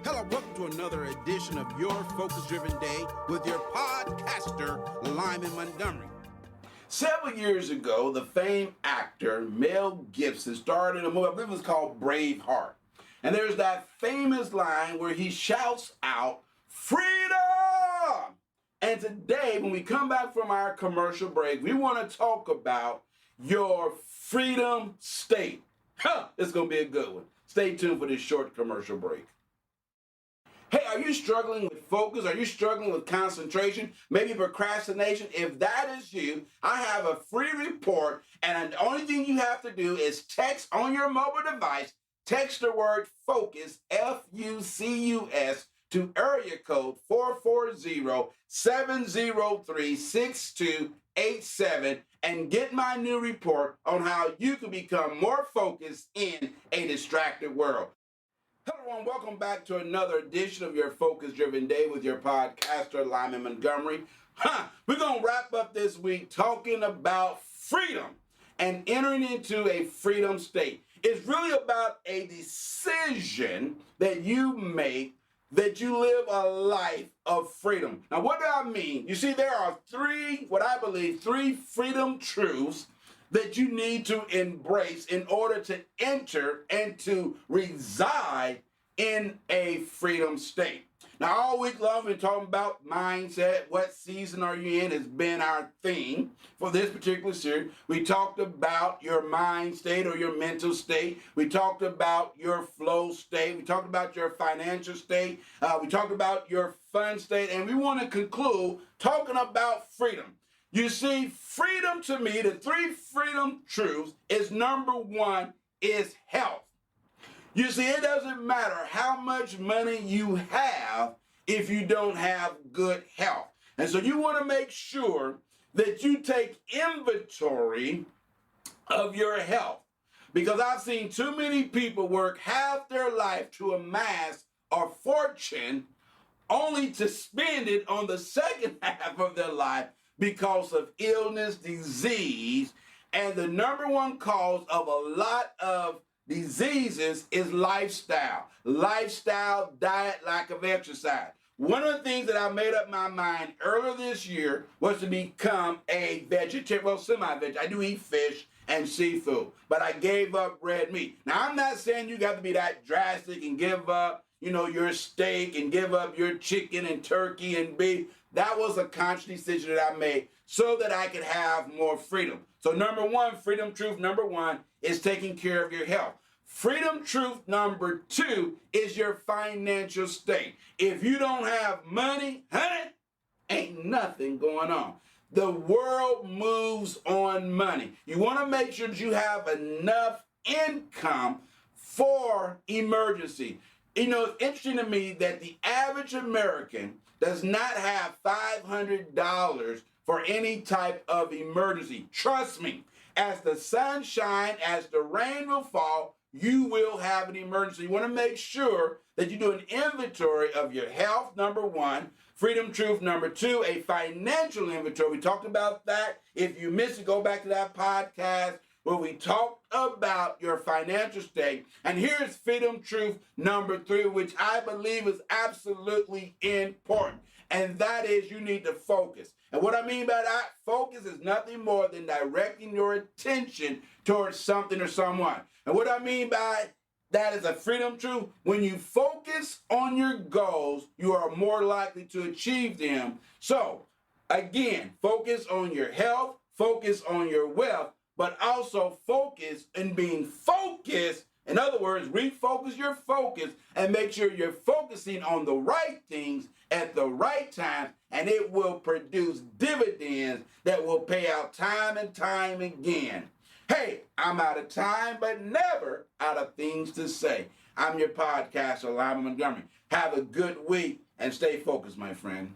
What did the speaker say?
Hello, welcome to another edition of Your Focus Driven Day with your podcaster, Lyman Montgomery. Several years ago, the famed actor Mel Gibson started a movie, I believe it was called Braveheart. And there's that famous line where he shouts out, "Freedom!" And today, when we come back from our commercial break, we want to talk about your freedom state. It's going to be a good one. Stay tuned for this short commercial break. Hey, are you struggling with focus? Are you struggling with concentration? Maybe procrastination? If that is you, I have a free report, and the only thing you have to do is text on your mobile device, text the word FOCUS, F-U-C-U-S, to area code 440-703-6287 and get my new report on how you can become more focused in a distracted world. Hello everyone, welcome back to another edition of your Focus Driven Day with your podcaster, Lyman Montgomery. We're going to wrap up this week talking about freedom and entering into a freedom state. It's really about a decision that you make that you live a life of freedom. Now, what do I mean? You see, there are three freedom truths that you need to embrace in order to enter and to reside in a freedom state. Now, all week long, we've been talking about mindset. What season are you in has been our theme for this particular series. We talked about your mind state or your mental state. We talked about your flow state. We talked about your financial state. We talked about your fun state. And we want to conclude talking about freedom. You see, freedom to me, the three freedom truths is number one is health. You see, it doesn't matter how much money you have if you don't have good health. And so you want to make sure that you take inventory of your health. Because I've seen too many people work half their life to amass a fortune only to spend it on the second half of their life because of illness, disease, and the number one cause of a lot of diseases is lifestyle, diet, lack of exercise. One of the things that I made up my mind earlier this year was to become a vegetarian, well, semi-vegetarian. I do eat fish and seafood, but I gave up red meat. Now, I'm not saying you got to be that drastic and give up, your steak and give up your chicken and turkey and beef. That was a conscious decision that I made so that I could have more freedom. So number one, freedom truth number one is taking care of your health. Freedom truth number two is your financial state. If you don't have money, honey, ain't nothing going on. The world moves on money. You want to make sure that you have enough income for emergency. It's interesting to me that the average American does not have $500 for any type of emergency. Trust me, as the sun shines, as the rain will fall, you will have an emergency. You want to make sure that you do an inventory of your health, number one. Freedom truth, number two, a financial inventory. We talked about that. If you missed it, go back to that podcast where we talked about your financial state. And here's freedom truth number three, which I believe is absolutely important. And that is you need to focus. And what I mean by that, focus is nothing more than directing your attention towards something or someone. And what I mean by that is a freedom truth. When you focus on your goals, you are more likely to achieve them. So, again, focus on your health, focus on your wealth, but also focus in being focused. In other words, refocus your focus and make sure you're focusing on the right things at the right time, and it will produce dividends that will pay out time and time again. Hey, I'm out of time, but never out of things to say. I'm your podcaster, Lyman Montgomery. Have a good week and stay focused, my friend.